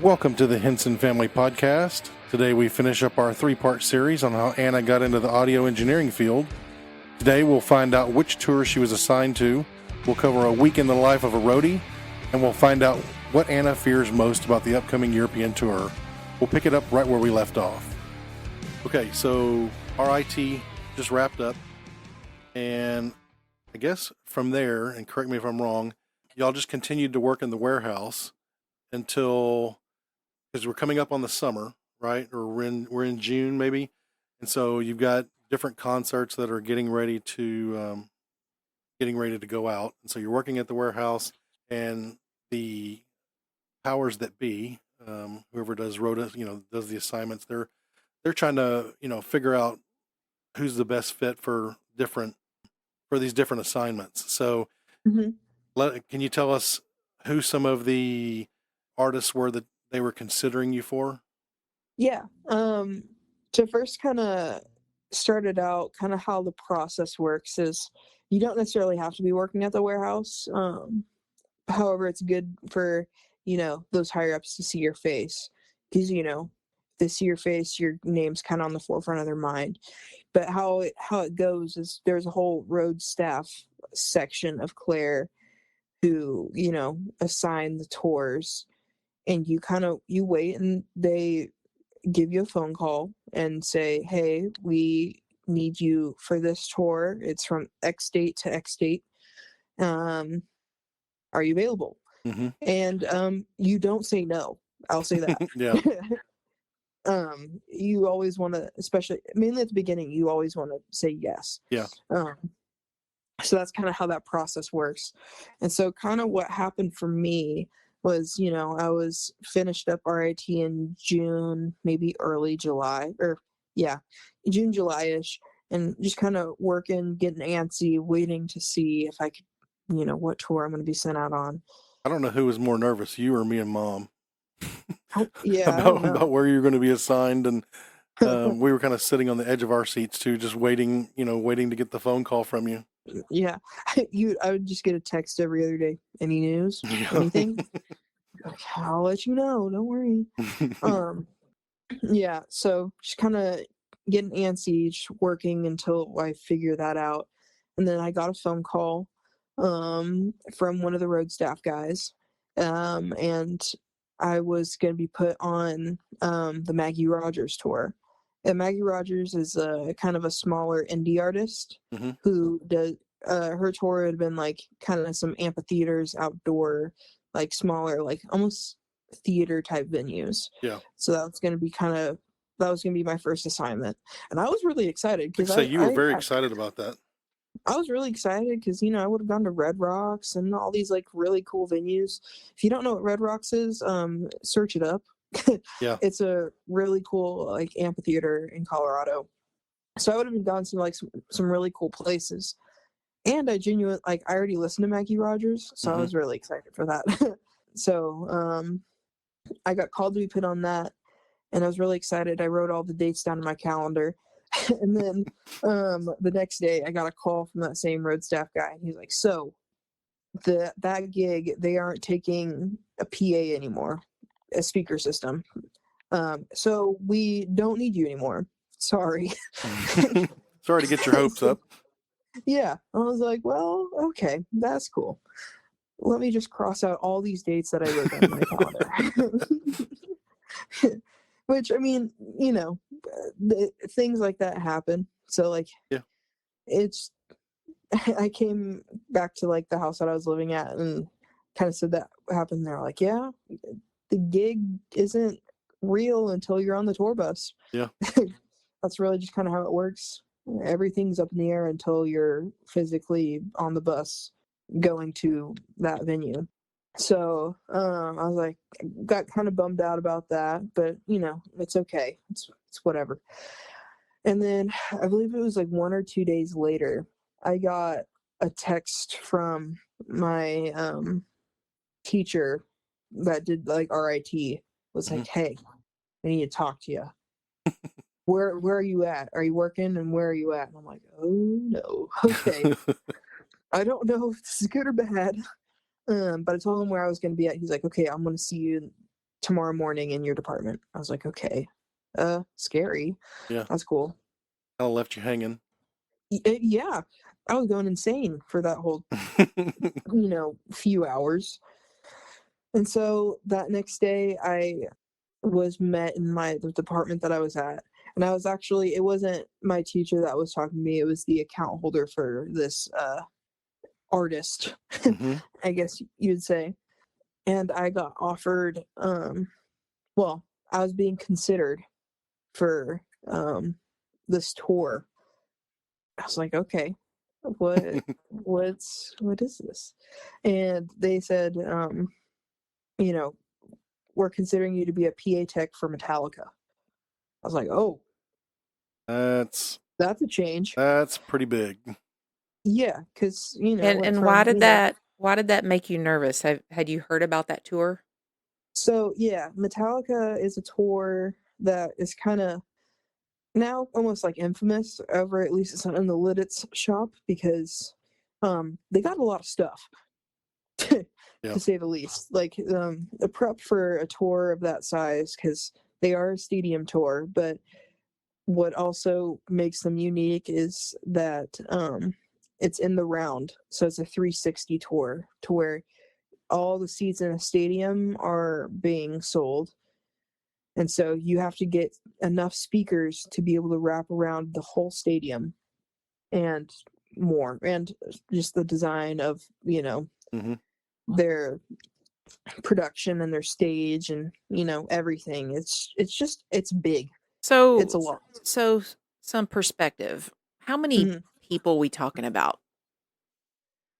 Welcome to the Henson Family Podcast. Today we finish up our three-part series on how Anna got into the audio engineering field. Today we'll find out which tour she was assigned to, we'll cover a week in the life of a roadie, and we'll find out what Anna fears most about the upcoming European tour. We'll pick it up right where we left off. Okay, so RIT just wrapped up, and I guess from there, and correct me if I'm wrong, y'all just continued to work in the warehouse until... because we're coming up on the summer, right? Or we're in June maybe, and so you've got different concerts that are getting ready to go out, and so you're working at the warehouse, and the powers that be, whoever does does the assignments, they're trying to figure out who's the best fit for these different assignments. So, can you tell us who some of the artists were that they were considering you for? Yeah. To first kind of start it out, kind of how the process works is you don't necessarily have to be working at the warehouse. However, it's good for, those higher ups to see your face because, they see your face, your name's kind of on the forefront of their mind. But how it goes is there's a whole road staff section of Claire who, assign the tours, and you wait, and they give you a phone call and say, hey, we need you for this tour. It's from X date to X date. Are you available? Mm-hmm. And you don't say no. I'll say that. Yeah. You always want to, especially mainly at the beginning, you always want to say yes. Yeah. So that's kind of how that process works. And so kind of what happened for me was, I was finished up RIT in June, maybe early July, June, July-ish, and just kind of working, getting antsy, waiting to see if I could, what tour I'm going to be sent out on. I don't know who was more nervous, you or me and Mom. Yeah. about where you're going to be assigned, and we were kind of sitting on the edge of our seats too, just waiting to get the phone call from you. Yeah. I would just get a text every other day. Any news? Anything? I'll let you know. Don't worry. Yeah. So just kind of getting antsy, just working until I figure that out. And then I got a phone call from one of the road staff guys. And I was going to be put on the Maggie Rogers tour. And Maggie Rogers is kind of a smaller indie artist who does, her tour had been like kind of some amphitheaters, outdoor, like smaller, like almost theater type venues. Yeah. So that was going to be my first assignment. And I was really excited because you were very excited about that. I was really excited because, I would have gone to Red Rocks and all these like really cool venues. If you don't know what Red Rocks is, search it up. Yeah. It's a really cool like amphitheater in Colorado. So I would have gone to like some really cool places. And I already listened to Maggie Rogers, so I was really excited for that. So I got called to be put on that, and I was really excited. I wrote all the dates down in my calendar. And then the next day I got a call from that same road staff guy, and he's like, so that gig, they aren't taking a PA anymore, a speaker system. So we don't need you anymore. Sorry. Sorry to get your hopes up. Yeah. I was like, well, okay, that's cool. Let me just cross out all these dates that I wrote down in my calendar. Which, I mean, things like that happen. So, like, yeah, I came back to, like, the house that I was living at and kind of said that happened there. Like, yeah, the gig isn't real until you're on the tour bus. Yeah. That's really just kind of how it works. Everything's up in the air until you're physically on the bus going to that venue. So I was like, got kind of bummed out about that, but it's okay. It's whatever. And then I believe it was like 1 or 2 days later, I got a text from my teacher that did like RIT. Was like, hey, I need to talk to you. Where are you at? Are you working? And where are you at? And I'm like, oh no. Okay. I don't know if this is good or bad. But I told him where I was going to be at. He's like, okay, I'm going to see you tomorrow morning in your department. I was like, okay, scary. Yeah. That's cool. Kind of left you hanging. Yeah, I was going insane for that whole, few hours. And so that next day, I was met in the department that I was at. And I was actually, it wasn't my teacher that was talking to me, it was the account holder for this artist, hmm I guess you'd say. And I got offered, well, I was being considered for this tour. I was like, okay, what is this? And they said, you know, we're considering you to be a PA tech for Metallica. I was like, oh, That's that's a change. that's pretty big. Yeah, because And went and from why did that make you nervous? Had you heard about that tour? so yeah, Metallica is a tour that is kind of now almost like infamous over, at least it's in the Lidditz shop, because they got a lot of stuff to Yeah. say the least. Like the prep for a tour of that size, because they are a stadium tour, but what also makes them unique is that it's in the round, so it's a 360 tour to where all the seats in a stadium are being sold, and so you have to get enough speakers to be able to wrap around the whole stadium and more, and just the design of hmm their production and their stage and everything. It's big. It's So a lot. so some perspective. How many Mhm. people we talking about?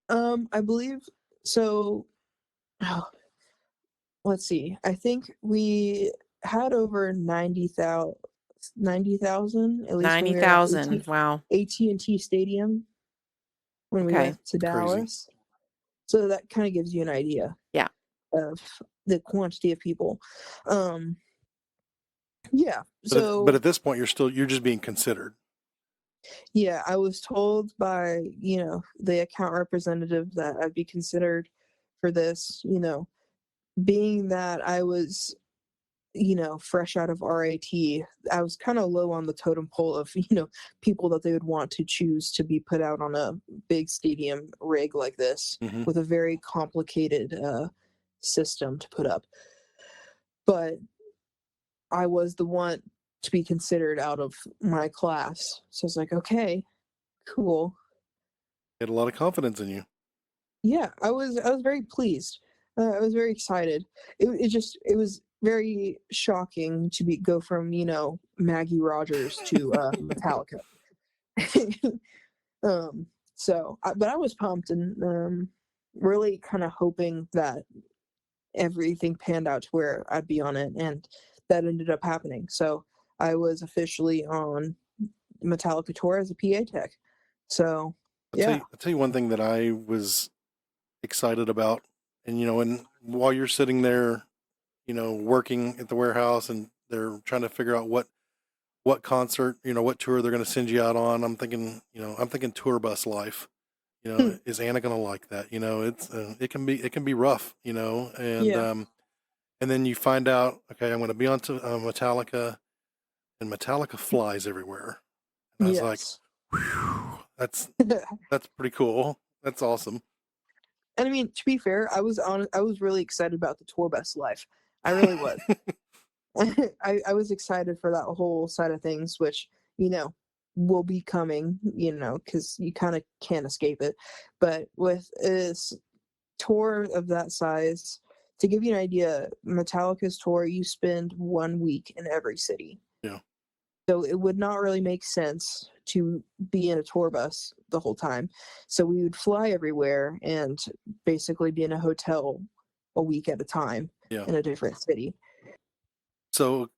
I believe so. Oh, let's see. I think we had over 90,000, at least when we were at 90,000. Wow. AT&T Stadium when we Okay. went to Crazy. Dallas. So that kind of gives you an idea Yeah. of the quantity of people. Um, yeah. But So at this point, you're just being considered. yeah, I was told by the account representative that I'd be considered for this. Being that I was fresh out of RIT, I was kind of low on the totem pole of, people that they would want to choose to be put out on a big stadium rig like this hmm with a very complicated system to put up. But I was the one to be considered out of my class. So I was like, okay, cool. Had a lot of confidence in you. Yeah, I was very pleased. I was very excited. It was very shocking to go from Maggie Rogers to Metallica. um, but I was pumped and really kind of hoping that everything panned out to where I'd be on it, and that ended up happening. So I was officially on Metallica tour as a PA tech. So yeah. I'll tell you one thing that I was excited about, and while you're sitting there, working at the warehouse, and they're trying to figure out what concert, what tour they're going to send you out on. I'm thinking tour bus life. Is Anna going to like that? It can be rough, and Yeah. and then you find out, okay, I'm going to be on to Metallica, and Metallica flies everywhere. And I was like, Yes. whew, that's And that's pretty cool. That's awesome. I mean, to be fair, I was really excited about the tour bus life. I really was. I was excited for that whole side of things, which will be coming, because you kind of can't escape it. But with this tour of that size, to give you an idea, Metallica's tour, you spend 1 week in every city. Yeah. So it would not really make sense to be in a tour bus the whole time. So we would fly everywhere and basically be in a hotel a week at a time Yeah. in a different city. So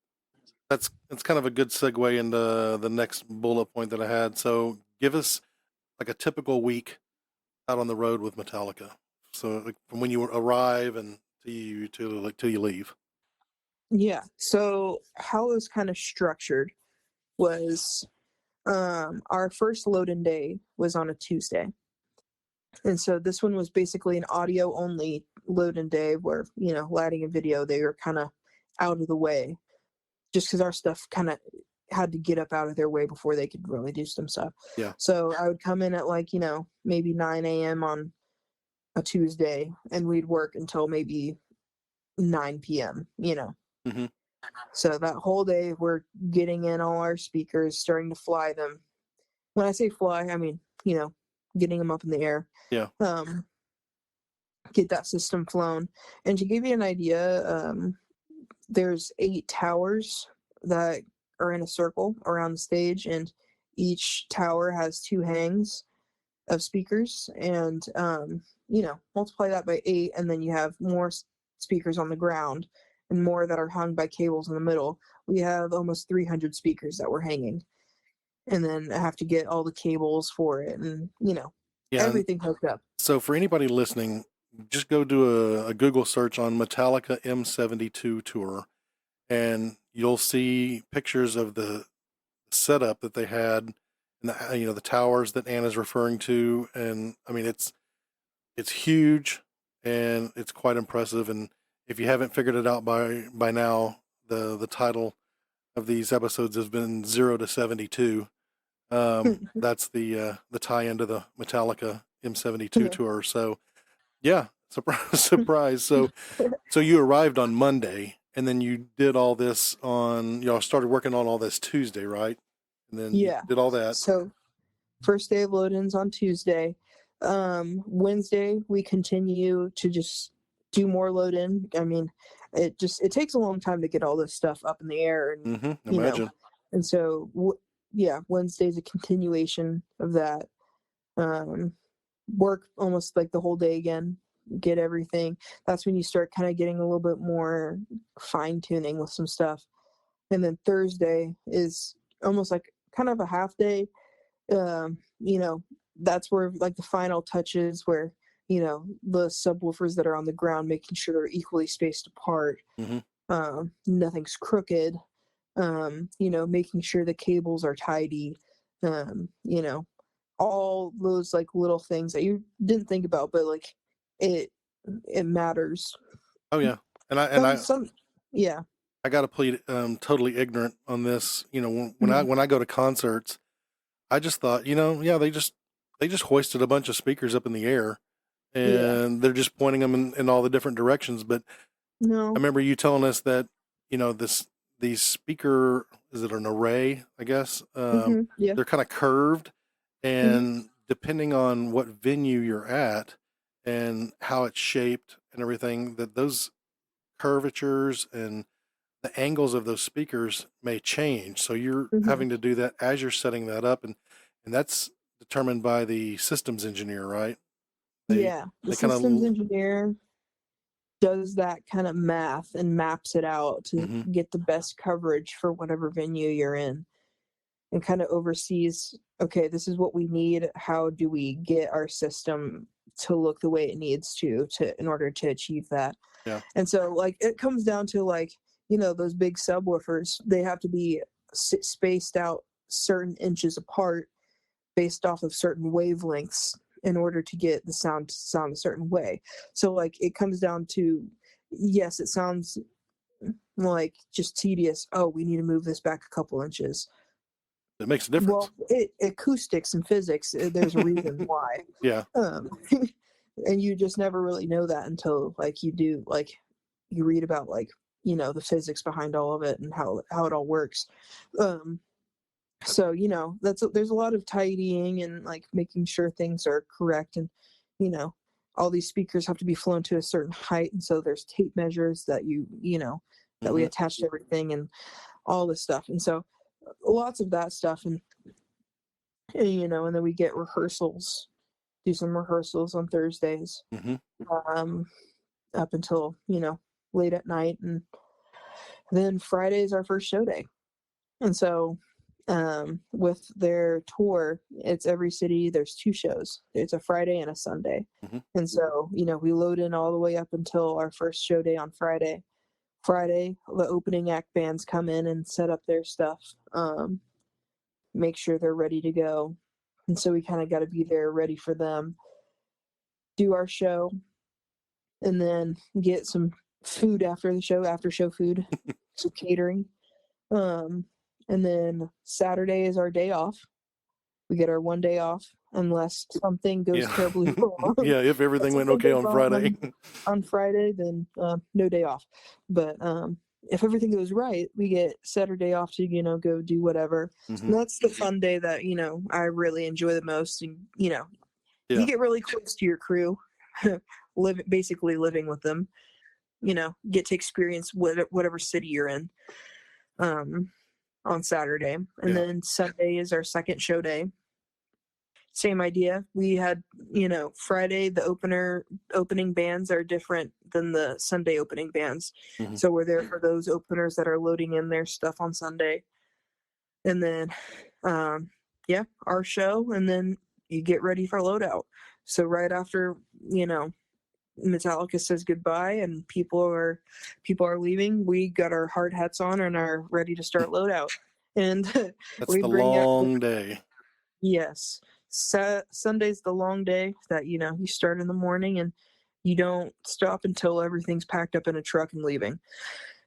that's kind of a good segue into the next bullet point that I had. So give us like a typical week out on the road with Metallica. So like from when you arrive and till you leave. Yeah. So how it was kind of structured was our first load-in day was on a Tuesday. And so this one was basically an audio only load-in day where, lighting and video, they were kind of out of the way, just because our stuff kind of had to get up out of their way before they could really do some stuff. Yeah. So I would come in at like, maybe 9 a.m. on a Tuesday, and we'd work until maybe 9 p.m., Mm-hmm. So that whole day we're getting in all our speakers, starting to fly them. When I say fly, I mean, getting them up in the air. Yeah. Get that system flown. And to give you an idea, there's 8 towers that are in a circle around the stage, and each tower has 2 hangs of speakers, and multiply that by 8, and then you have more speakers on the ground and more that are hung by cables in the middle. We have almost 300 speakers that we're hanging, and then I have to get all the cables for it, and everything hooked up. So for anybody listening, just go do a Google search on Metallica M72 tour, and you'll see pictures of the setup that they had, and the towers that Anna's referring to, and I mean it's huge and it's quite impressive. And if you haven't figured it out by now, the title of these episodes has been 0 to 72. That's the tie-in to the Metallica M72 tour. So yeah, surprise. So you arrived on Monday, and then you did all this on, started working on all this Tuesday, right? And then you did all that. So first day of load-ins on Tuesday. Wednesday we continue to just do more load-in. I mean, it takes a long time to get all this stuff up in the air, and Imagine. And so Wednesday's a continuation of that. Work almost like the whole day again, get everything. That's when you start kind of getting a little bit more fine-tuning with some stuff. And then Thursday is almost like kind of a half day. That's where like the final touches, where the subwoofers that are on the ground, making sure they're equally spaced apart. Nothing's crooked. Making sure the cables are tidy. All those like little things that you didn't think about, but like it matters. Oh yeah, and yeah. I got to plead totally ignorant on this. When I go to concerts, I just thought, they just hoisted a bunch of speakers up in the air, and they're just pointing them in all the different directions. But no, I remember you telling us that these speaker, is it an array? I guess yeah. they're kind of curved, and depending on what venue you're at and how it's shaped and everything, that those curvatures and the angles of those speakers may change. So you're having to do that as you're setting that up, and that's determined by the systems engineer, right? The systems engineer does that kind of math and maps it out to get the best coverage for whatever venue you're in, and kind of oversees, okay, this is what we need. How do we get our system to look the way it needs to in order to achieve that? Yeah. And so like it comes down to like, those big subwoofers, they have to be spaced out certain inches apart based off of certain wavelengths in order to get the sound to sound a certain way. So like it comes down to, yes, it sounds like just tedious. Oh, we need to move this back a couple inches. It makes a difference. Well, acoustics and physics, there's a reason why. Yeah. And you just never really know that until like you read about like, the physics behind all of it and how it all works. So there's a lot of tidying and like making sure things are correct, and all these speakers have to be flown to a certain height, and so there's tape measures that that we attach to everything and all this stuff, and so lots of that stuff, and and then we get rehearsals, do some rehearsals on Thursdays, up until late at night, and then Friday is our first show day. And so with their tour, it's every city, there's 2 shows. It's a Friday and a Sunday. And so we load in all the way up until our first show day on Friday. The opening act bands come in and set up their stuff, make sure they're ready to go, and so we kind of got to be there ready for them, do our show, and then get some food after the show, after show food, so catering. Um, and then Saturday is our day off. We get our one day off unless something goes Yeah. terribly wrong. Yeah, if If everything went something okay goes on wrong Friday. on Friday, then no day off. But if everything goes right, we get Saturday off to go do whatever. Mhm. And that's the fun day that I really enjoy the most. And Yeah. you get really close to your crew, basically living with them. Get to experience whatever city you're in on Saturday, and Yeah. then Sunday is our second show day. Same idea. We had, Friday, the opening bands are different than the Sunday opening bands. Mhm. So we're there for those openers that are loading in their stuff on Sunday. And then, our show, and then you get ready for loadout. So right after, Metallica says goodbye and people are leaving, we got our hard hats on and are ready to start loadout. And That's we the bring out long day. Yes. Sunday's the long day that you start in the morning and you don't stop until everything's packed up in a truck and leaving.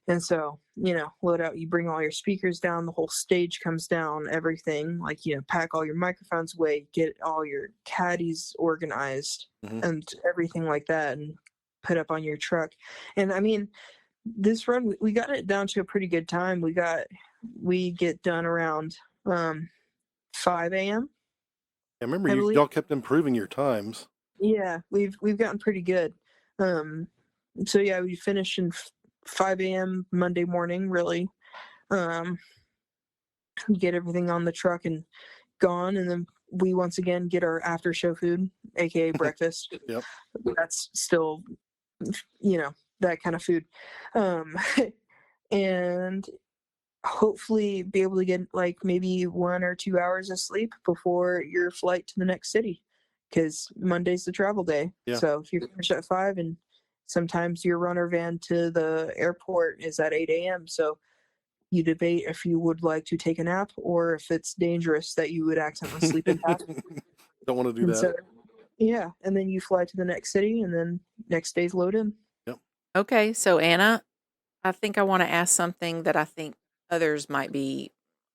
And so, load out, you bring all your speakers down, the whole stage comes down, everything, like, pack all your microphones away, get all your caddies organized Mhm. and everything like that and put up on your truck. And I mean, this run, we got it down to a pretty good time. We get done around 5 a.m. I remember I believe. y'all kept improving your times. Yeah, we've gotten pretty good. So yeah, we finish in 5 a.m. Monday morning. Really, get everything on the truck and gone, and then we once again get our after show food, aka breakfast. Yep. That's still, that kind of food, and hopefully be able to get like maybe 1 or 2 hours of sleep before your flight to the next city, because Monday's the travel day. Yeah. So if you finish at 5, and sometimes your runner van to the airport is at 8 a.m. So you debate if you would like to take a nap or if it's dangerous that you would accidentally sleep in passing. Don't want to do And that. so, yeah, and then you fly to the next city, and then next day's load in. Yep. Okay, so Anna, I think I want to ask something that I think others might be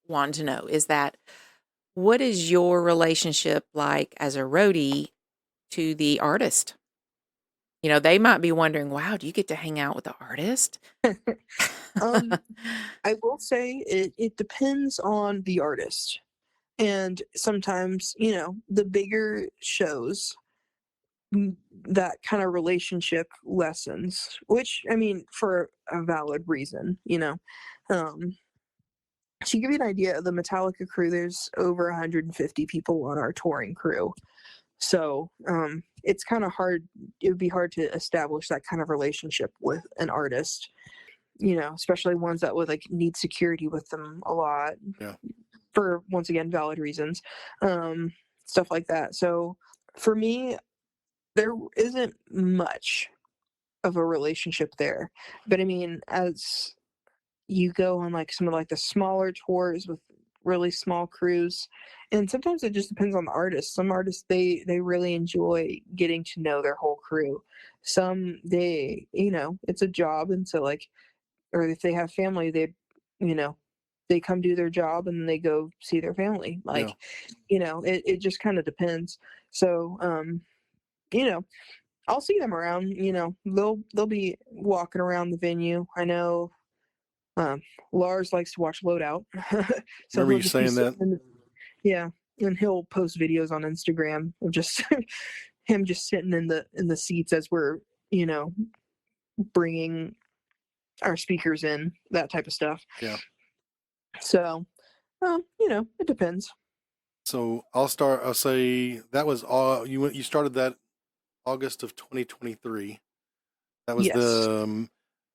wanting to know is that what is your relationship like as a roadie to the artist? They might be wondering, wow, do you get to hang out with the artist? I will say it depends on the artist. And sometimes, the bigger shows, that kind of relationship lessens, which, I mean, for a valid reason. To give you an idea, the Metallica crew, there's over 150 people on our touring crew. So it's kind of hard. It would be hard to establish that kind of relationship with an artist, especially ones that would like need security with them a lot. Yeah. For, once again, valid reasons, stuff like that. So for me, there isn't much of a relationship there. But I mean, as you go on like some of like the smaller tours with really small crews, and sometimes it just depends on the artist. Some artists, they really enjoy getting to know their whole crew. Some, it's a job, and so like, or if they have family, they come do their job and they go see their family. Like, it just kind of depends. So I'll see them around. They'll be walking around the venue. I know Lars likes to watch Loadout, so Remember he'll you just be saying that? yeah, and he'll post videos on Instagram of just him just sitting in the seats as we're bringing our speakers in, that type of stuff. Yeah. So, it depends. So I'll say that was all you started that August of 2023. That was Yes.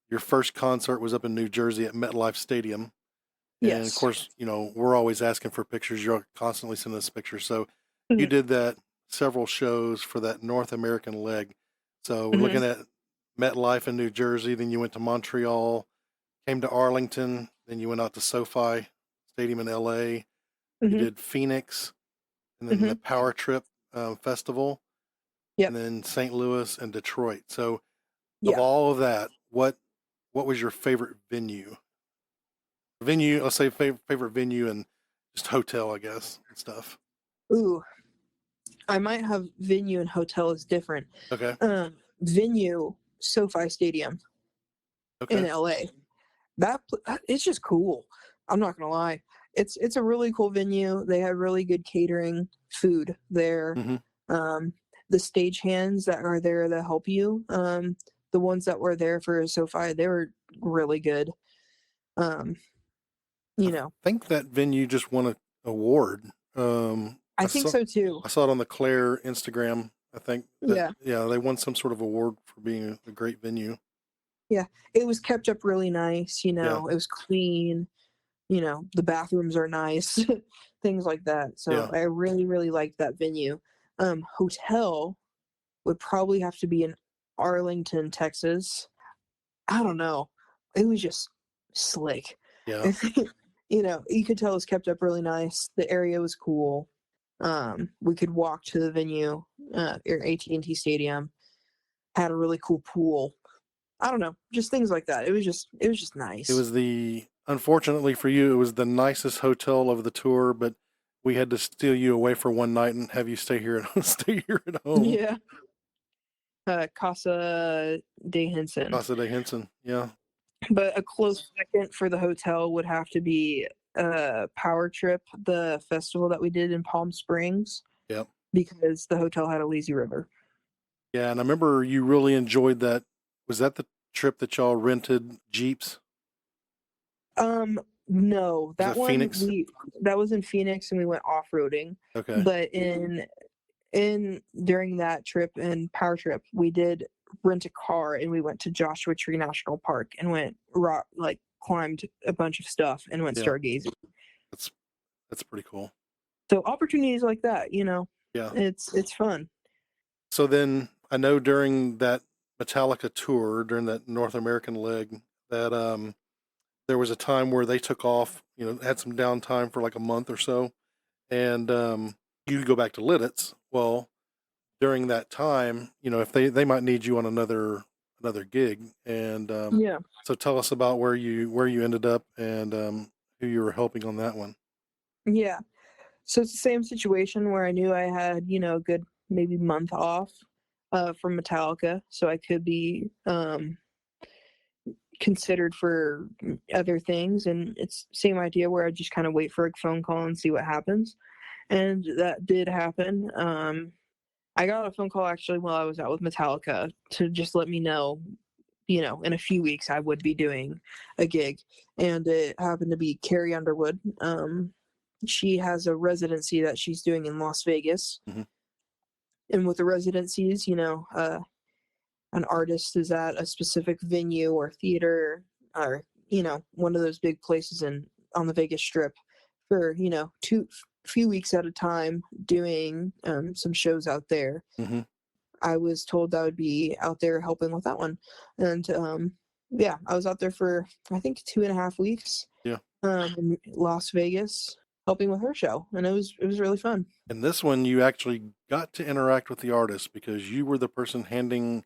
your first concert was up in New Jersey at MetLife Stadium. And of Yes. course, we're always asking for pictures. You're constantly sending us pictures. So you Mhm. did that several shows for that North American leg. So we're Mhm. looking at MetLife in New Jersey. Then you went to Montreal, came to Arlington. Then you went out to SoFi Stadium in LA. You Mhm. did Phoenix, and then the Mhm. Power Trip Festival, Yep. and then St. Louis and Detroit. So of Yeah. all of that, what what was your favorite venue? Venue, let's say favorite venue and just hotel, I guess, and stuff. Ooh, I might have venue and hotel is different. Okay. Venue, SoFi Stadium in Okay. LA. It's just cool. I'm not gonna lie. It's a really cool venue. They have really good catering, food there. Mm-hmm. The stagehands that are there that help you, the ones that were there for SoFi, they were really good. Um, you know, I think that venue just won an award. I I think saw so too. I saw it on the Claire Instagram. I think that Yeah, they won some sort of award for being a great venue. yeah. It was kept up really nice. Yeah. It was clean. The bathrooms are nice, things like that. So Yeah. I really, really liked that venue. Hotel would probably have to be in Arlington, Texas. I don't know. It was just slick. Yeah. You could tell it was kept up really nice. The area was cool. We could walk to the venue, or AT&T Stadium. Had a really cool pool. I don't know, just things like that. It was just It nice. was unfortunately for you, it was the nicest hotel of the tour, but we had to steal you away for one night and have you stay here at home. Yeah. Casa de Henson. Casa de Henson. Yeah. But a close second for the hotel would have to be Power Trip, the festival that we did in Palm Springs, Yep. because the hotel had a lazy river. Yeah, and I remember you really enjoyed that. Was that the trip that y'all rented Jeeps? No, Was that that one Phoenix? that was in Phoenix and we went off-roading. Okay. But in during that trip and Power Trip, we did rent a car and we went to Joshua Tree National Park and went climbed a bunch of stuff and went Yeah. stargazing. That's pretty cool. So opportunities like that, Yeah. it's fun. So then I know during that Metallica tour, during that North American leg, that there was a time where they took off, had some downtime for like a month or so, and you go back to Lidditz. Well, during that time, if they might need you on another gig, and Yeah. so tell us about where you ended up and who you were helping on that one. Yeah. So it's the same situation where I knew I had, a good maybe month off from Metallica, so I could be considered for other things. And it's same idea where I just kind of wait for a phone call and see what happens. And that did happen. I got a phone call actually while I was out with Metallica to just let me know, in a few weeks I would be doing a gig. And it happened to be Carrie Underwood. She has a residency that she's doing in Las Vegas. Mhm. And with the residencies, an artist is at a specific venue or theater or, one of those big places on the Vegas Strip for, few weeks at a time doing some shows out there. Mhm. I was told I would be out there helping with that one. And yeah, I was out there for I think 2.5 weeks. Yeah. In Las Vegas helping with her show, and it was really fun. And this one, you actually got to interact with the artist because you were the person handing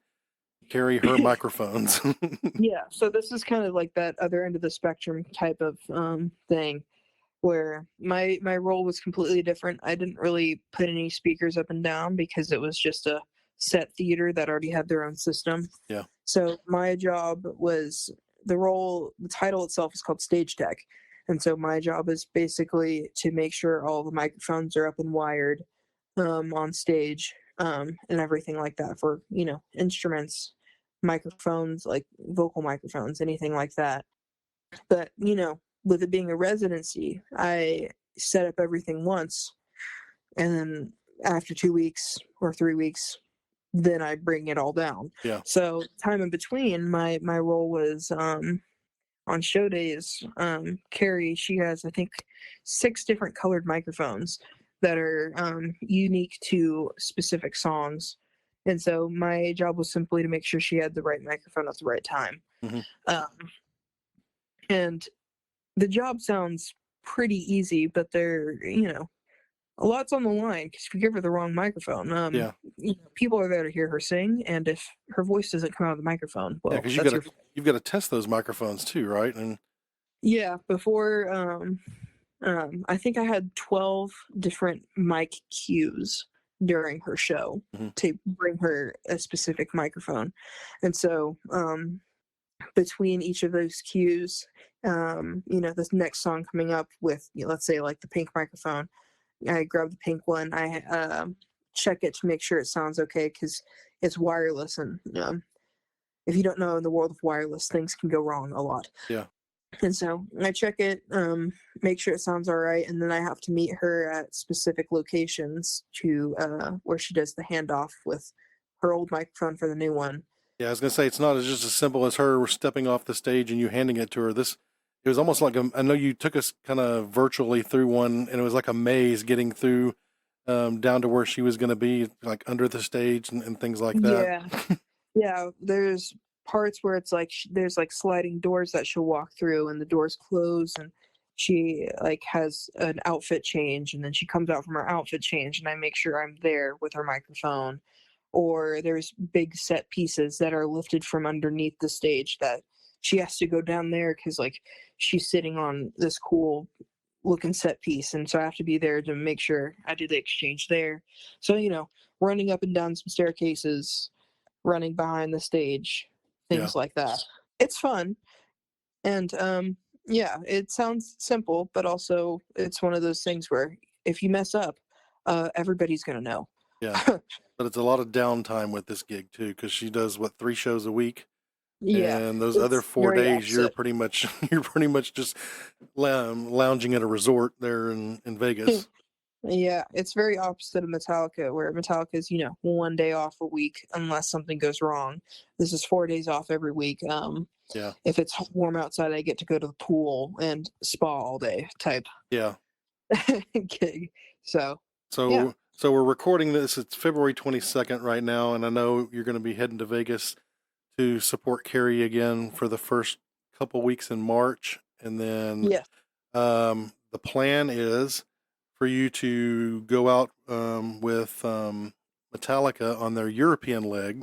Carrie her microphones. Yeah, so this is kind of like that other end of the spectrum type of thing where my role was completely different. I didn't really put any speakers up and down because it was just a set theater that already had their own system. Yeah. So my job was the title itself is called stage tech. And so my job is basically to make sure all the microphones are up and wired on stage and everything like that for, instruments, microphones, like vocal microphones, anything like that. But, with it being a residency, I set up everything once. And then after 2 weeks or 3 weeks, then I bring it all down. Yeah. So time in between, my role was on show days. Carrie, she has I think 6 different colored microphones that are unique to specific songs, and so my job was simply to make sure she had the right microphone at the right time. Mm-hmm. And the job sounds pretty easy, but they're a lot's on the line because if you give her the wrong microphone, Yeah. people are there to hear her sing, and if her voice doesn't come out of the microphone, Yeah, well, because that's your you've got to test those microphones too, right? And yeah. Before, I think I had 12 different mic cues during her show Mhm. to bring her a specific microphone, and so between each of those cues, this next song coming up with, let's say, like the pink microphone, I grab the pink one. I check it to make sure it sounds okay because it's wireless, and if you don't know, in the world of wireless, things can go wrong a lot. yeah, And so I check it, make sure it sounds all right, and then I have to meet her at specific locations to where she does the handoff with her old microphone for the new one. yeah. I was gonna say it's not just as simple as her stepping off the stage and you handing it to her. It was almost like I know you took us kind of virtually through one, and it was like a maze getting through down to where she was going to be, like under the stage and things like that. Yeah, yeah. There's parts where it's like there's like sliding doors that she'll walk through, and the doors close, and she like has an outfit change, and then she comes out from her outfit change, and I make sure I'm there with her microphone. Or there's big set pieces that are lifted from underneath the stage that she has to go down there because like she's sitting on this cool looking set piece, and so I have to be there to make sure I do the exchange there. So running up and down some staircases, running behind the stage, Yeah, things like that. It's fun, and yeah, it sounds simple, but also it's one of those things where if you mess up, everybody's gonna know. yeah. But it's a lot of downtime with this gig too, because she does what 3 shows a week, Yeah, and those other it's 4 days you're opposite. pretty much you're pretty much just lounging at a resort there in Vegas. Yeah, it's very opposite of Metallica, where Metallica is, one day off a week unless something goes wrong. This is 4 days off every week. Yeah, If it's warm outside, I get to go to the pool and spa all day type yeah. gig. So, yeah. So we're recording this. It's February 22nd right now, and I know you're going to be heading to Vegas to support Carrie again for the first couple weeks in March, and then Yes. the plan is for you to go out with Metallica on their European leg,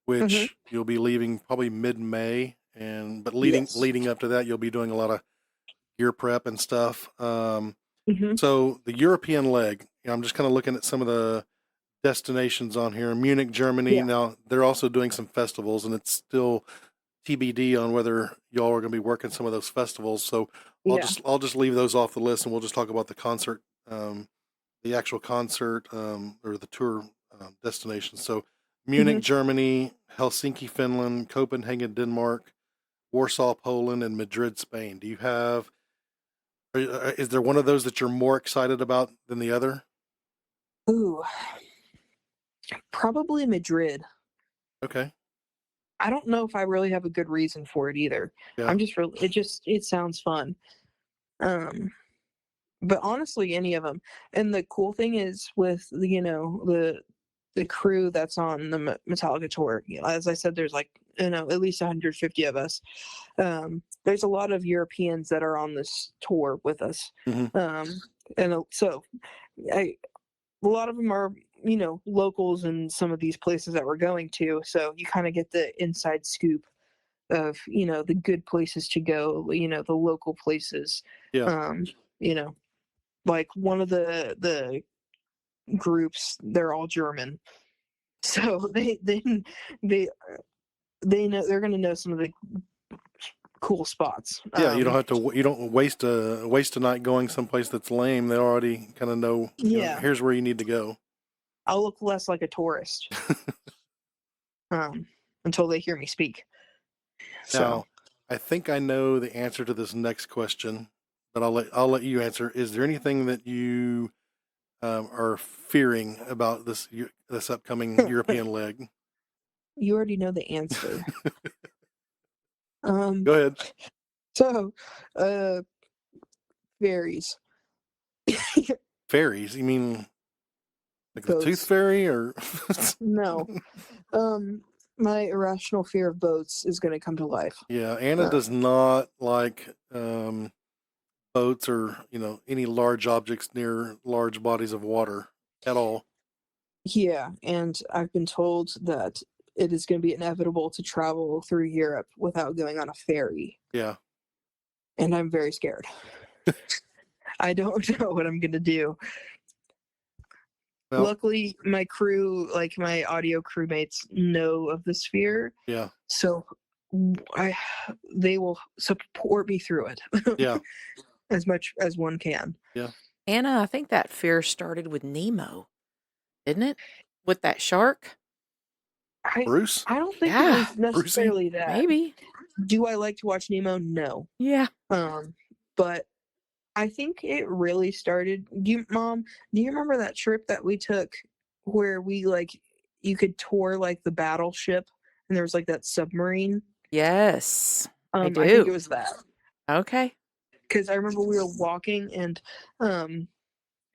Hmm. which you'll be leaving probably mid-May, but Yes. leading up to that, you'll be doing a lot of gear prep and stuff. Hmm. So the European leg, I'm just kind of looking at some of the destinations on here. Munich, Germany. Yeah. Now they're also doing some festivals, and it's still TBD on whether y'all are going to be working some of those festivals. So Yeah. I'll just leave those off the list, and we'll just talk about the concert, the actual concert or the tour destination. So Hmm. Munich, Germany, Helsinki, Finland, Copenhagen, Denmark, Warsaw, Poland, and Madrid, Spain. Do you have? Is there one of those that you're more excited about than the other? Ooh, probably Madrid. Okay. I don't know if I really have a good reason for it either. Yeah. I'm just really, it sounds fun. Um, but honestly, any of them. And the cool thing is with the crew that's on the Metallica tour. As I said, there's like at least 150 of us. There's a lot of Europeans that are on this tour with us, Hmm. and so a lot of them are locals in some of these places that we're going to. So you kind of get the inside scoop of the good places to go. The local places. Yeah. Um, you know, like one of the groups, they're all German, so they they know they're going to know some of the cool spots. Yeah. You don't have to. You don't waste a night going someplace that's lame. They already kind of know. Yeah, Here's where you need to go. I'll look less like a tourist um, until they hear me speak. So, Now, I think I know the answer to this next question, but I'll let you answer. Is there anything that you are fearing about this upcoming European leg? you already know the answer. Um, Go ahead. so, uh, fairies, Fairies? You mean like the tooth boats. fairy, or? No, my irrational fear of boats is going to come to life. Yeah, Anna Uh, does not like boats or, any large objects near large bodies of water at all. Yeah, and I've been told that it is going to be inevitable to travel through Europe without going on a ferry, Yeah. and I'm very scared. I don't know what I'm going to do. Well, Luckily, my crew, like my audio crewmates, know of the sphere, yeah. so they will support me through it Yeah. as much as one can. Yeah. Anna, I think that fear started with Nemo, didn't it? With that shark? Bruce? I don't think it Yeah. was necessarily that. Maybe. Do I like to watch Nemo? No. Yeah. But I think it really started. Mom, do you remember that trip that we took where we you could tour like the battleship and there was like that submarine? Yes. I do. I think it was that. Okay. Because I remember we were walking and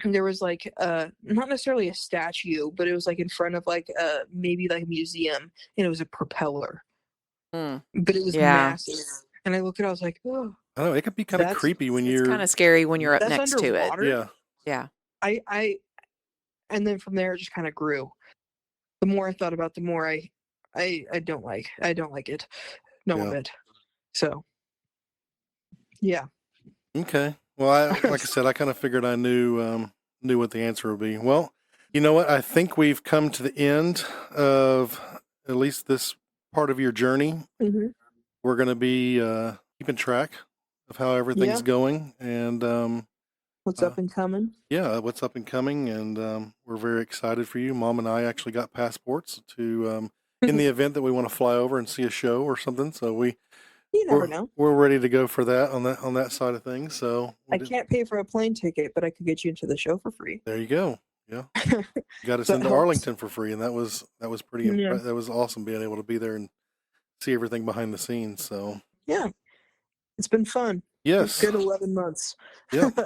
there was like not necessarily a statue, but it was like in front of like maybe like a museum, and it was a propeller. But it was massive. And I looked at it, I was like, oh. I don't know, it could be kind of creepy when It's you're kind of scary when you're up That's next to it. underwater? Yeah. Yeah. I and then from there it just kind of grew. The more I thought about, the more I don't like it. No Yeah. of it. So yeah. Okay. Well, like I said, I kind of figured I knew what the answer would be. Well, you know what? I think we've come to the end of at least this part of your journey. Mm-hmm. We're going to be keeping track of how everything's going, and what's up and coming. Yeah, what's up and coming, and we're very excited for you. Mom and I actually got passports to in the event that we want to fly over and see a show or something. So you never know. We're ready to go for that on that side of things. So I can't pay for a plane ticket, but I could get you into the show for free. There you go. Yeah, you got us That into helps. Arlington for free, and that was pretty. Yeah. That was awesome being able to be there and see everything behind the scenes. So Yeah, it's been fun. yes, Good 11 months. Yep.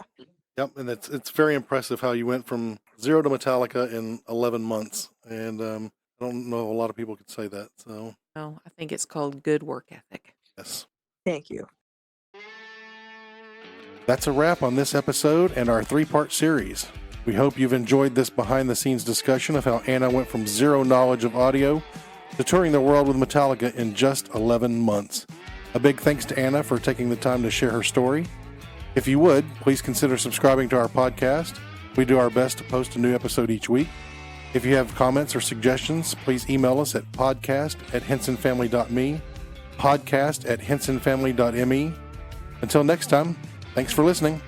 Yep, and it's very impressive how you went from zero to Metallica in 11 months, and I don't know if a lot of people could say that. So Oh, I think it's called good work ethic. yes, Thank you. that's a wrap on this episode and our 3-part series. We hope you've enjoyed this behind-the-scenes discussion of how Anna went from zero knowledge of audio to touring the world with Metallica in just 11 months. A big thanks to Anna for taking the time to share her story. If you would, please consider subscribing to our podcast. We do our best to post a new episode each week. If you have comments or suggestions, please email us at podcast@hensonfamily.me, podcast@hensonfamily.me. Until next time, thanks for listening.